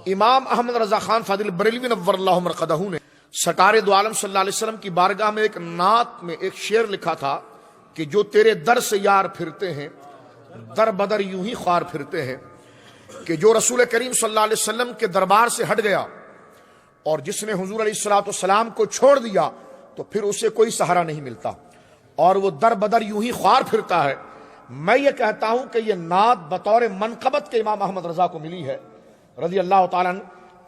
امام احمد رضا خان فاضل بریلوی نور اللہ مرقدہ نے سرکار دو عالم صلی اللہ علیہ وسلم کی بارگاہ میں ایک نعت میں ایک شعر لکھا تھا کہ جو تیرے در سے یار پھرتے ہیں در بدر یوں ہی خوار پھرتے ہیں، کہ جو رسول کریم صلی اللہ علیہ وسلم کے دربار سے ہٹ گیا اور جس نے حضور علیہ السلام کو چھوڑ دیا تو پھر اسے کوئی سہارا نہیں ملتا اور وہ در بدر یوں ہی خوار پھرتا ہے۔ میں یہ کہتا ہوں کہ یہ نعت بطور منقبت کے امام احمد رضا کو ملی ہے رضی اللہ تعالیٰ عنہ،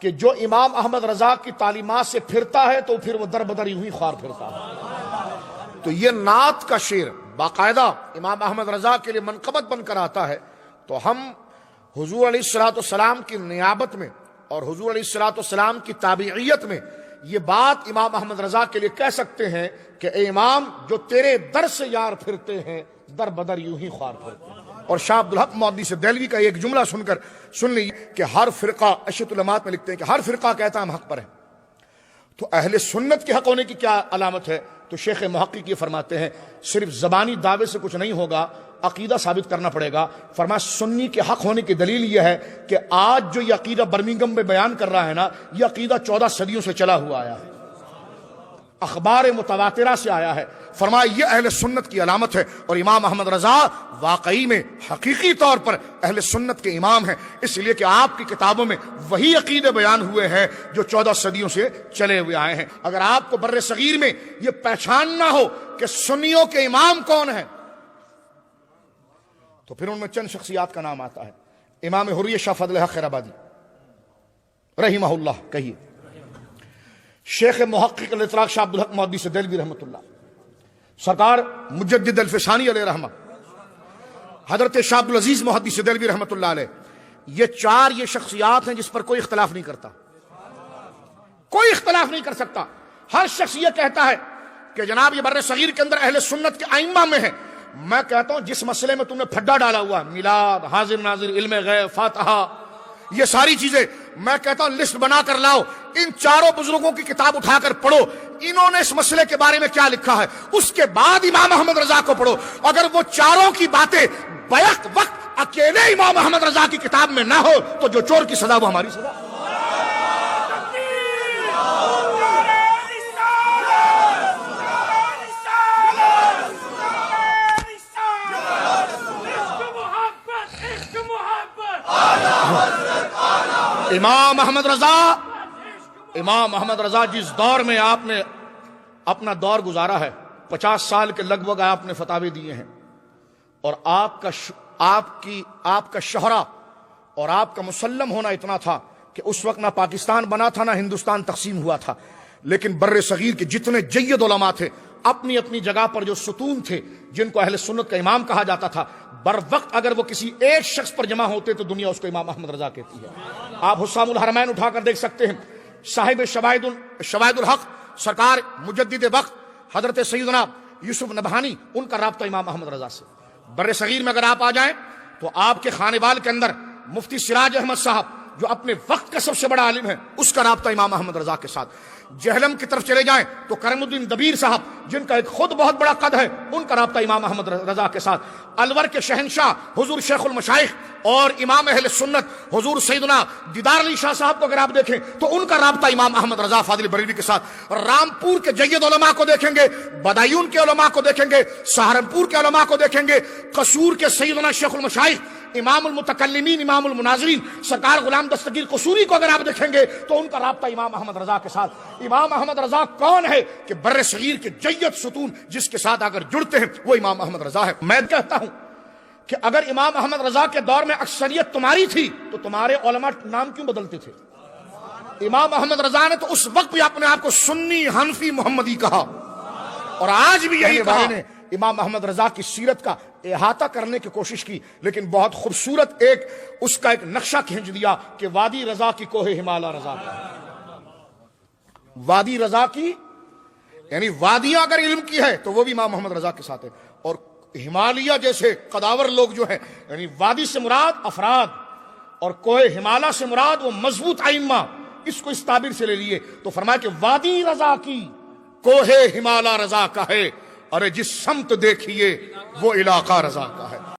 کہ جو امام احمد رضا کی تعلیمات سے پھرتا ہے تو پھر وہ در بدر یوں ہی خوار پھرتا ہے۔ تو یہ نعت کا شعر باقاعدہ امام احمد رضا کے لیے منقبت بن کر آتا ہے، تو ہم حضور علیہ السلام کی نیابت میں اور حضور علیہ السلام کی تابعیت میں یہ بات امام احمد رضا کے لیے کہہ سکتے ہیں کہ اے امام، جو تیرے در سے یار پھرتے ہیں در بدر یوں ہی خوار پھرتے ہیں۔ اور شاہ عبدالحق محدث دہلوی کا ایک جملہ سن لیجیے کہ ہر فرقہ اشیت علامات میں لکھتے ہیں کہ ہر فرقہ کہتا ہے ہم حق پر ہیں، تو اہل سنت کے حق ہونے کی کیا علامت ہے؟ تو شیخ محقق یہ فرماتے ہیں صرف زبانی دعوے سے کچھ نہیں ہوگا، عقیدہ ثابت کرنا پڑے گا۔ فرمایا سنی کے حق ہونے کی دلیل یہ ہے کہ آج جو یہ عقیدہ برمنگھم میں بیان کر رہا ہے نا، یہ عقیدہ 14 صدیوں سے چلا ہوا آیا ہے، اخبار متواترہ سے آیا ہے۔ فرمایا یہ اہل سنت کی علامت ہے، اور امام احمد رضا واقعی میں حقیقی طور پر اہل سنت کے امام ہیں، اس لیے کہ آپ کی کتابوں میں وہی عقیدے بیان ہوئے ہیں جو 14 صدیوں سے چلے ہوئے آئے ہیں۔ اگر آپ کو بر صغیر میں یہ پہچاننا ہو کہ سنیوں کے امام کون ہیں تو پھر ان میں چند شخصیات کا نام آتا ہے۔ امام حریہ شاہ فضل حق خیرآبادی رحمہ اللہ، کہیے۔ شیخ محقق الاطلاق شاہ عبدالحق محدث دہلوی رحمۃ اللہ، سرکار مجدد الفسانی علیہ رحمہ، حضرت شاہ عبدالعزیز محدث دہلوی رحمۃ اللہ علیہ، یہ چار یہ شخصیات ہیں جس پر کوئی اختلاف نہیں کرتا، کوئی اختلاف نہیں کر سکتا۔ ہر شخص یہ کہتا ہے کہ جناب یہ بر صغیر کے اندر اہل سنت کے ائمہ میں ہے۔ میں کہتا ہوں جس مسئلے میں تم نے پھڈا ڈالا ہوا، میلاد، حاضر ناظر، علم غیب، فاتحہ، یہ ساری چیزیں میں کہتا ہوں لسٹ بنا کر لاؤ، ان چاروں بزرگوں کی کتاب اٹھا کر پڑھو، انہوں نے اس مسئلے کے بارے میں کیا لکھا ہے، اس کے بعد امام احمد رضا کو پڑھو۔ اگر وہ چاروں کی باتیں بیک وقت اکیلے امام احمد رضا کی کتاب میں نہ ہو تو جو چور کی سزا وہ ہماری سزا۔ امام احمد رضا جس دور میں آپ نے اپنا دور گزارا ہے، 50 سال کے لگ بھگ آپ نے فتاوے دیے ہیں، اور آپ کا شہرہ اور آپ کا مسلم ہونا اتنا تھا کہ اس وقت نہ پاکستان بنا تھا نہ ہندوستان تقسیم ہوا تھا، لیکن بر صغیر کے جتنے جید علماء تھے اپنی اپنی جگہ پر جو ستون تھے جن کو اہل سنت کا امام کہا جاتا تھا، بر وقت اگر وہ کسی ایک شخص پر جمع ہوتے تو دنیا اس کو امام احمد رضا کہتی ہے۔ آپ حسام الحرمین اٹھا کر دیکھ سکتے ہیں، صاحب شواہد الحق سرکار مجدد وقت حضرت سیدنا یوسف نبہانی، ان کا رابطہ امام احمد رضا سے۔ بر صغیر میں اگر آپ آ جائیں تو آپ کے خانے بال کے اندر مفتی سراج احمد صاحب جو اپنے وقت کا سب سے بڑا عالم ہے، اس کا رابطہ امام احمد رضا کے ساتھ۔ جہلم کی طرف چلے جائیں تو کرم الدین دبیر صاحب جن کا ایک خود بہت بڑا قد ہے، ان کا رابطہ امام احمد رضا کے ساتھ۔ الور کے شہنشاہ حضور شیخ المشائخ اور امام اہل سنت حضور سیدنا دیدار علی شاہ صاحب کو اگر آپ دیکھیں تو ان کا رابطہ امام احمد رضا فاضل بریلوی کے ساتھ۔ رامپور کے جید علماء کو دیکھیں گے، بدایون کے علماء کو دیکھیں گے، سہارنپور کے علماء کو دیکھیں گے، قصور کے سیدنا شیخ المشائخ امام المتکلمین، امام المناظرین سرکار غلام دستگیر قصوری کو اگر آپ دیکھیں گے تو ان کا رابطہ امام احمد رضا کے ساتھ۔ امام احمد رضا کون ہے کہ بر صغیر کے جید ستون جس کے ساتھ اگر جڑتے ہیں وہ امام احمد رضا ہے۔ میں کہتا ہوں کہ اگر امام احمد رضا کے دور میں اکثریت تمہاری تھی تو تمہارے علماء نام کیوں بدلتے تھے؟ امام احمد رضا نے تو اس وقت بھی اپنے آپ کو سنی حنفی محمدی کہا، اور آج بھی یہی کہا۔ امام احمد رضا کی سیرت کا احاطہ کرنے کی کوشش کی، لیکن بہت خوبصورت اس کا ایک نقشہ کھینچ دیا کہ وادی رضا کی کوہ ہمالیہ رضا کا، وادی رضا کی یعنی وادیاں اگر علم کی ہے تو وہ بھی امام محمد رضا کے ساتھ ہے، اور ہمالیہ جیسے قداور لوگ جو ہیں، یعنی وادی سے مراد افراد اور کوہ ہمالیہ سے مراد وہ مضبوط ائمہ، اس کو اس تعبیر سے لے لیے تو فرمایا کہ وادی رضا کی کوہ ہمالیہ رضا کا ہے، اور جس سمت دیکھیے وہ علاقہ رضا کا ہے۔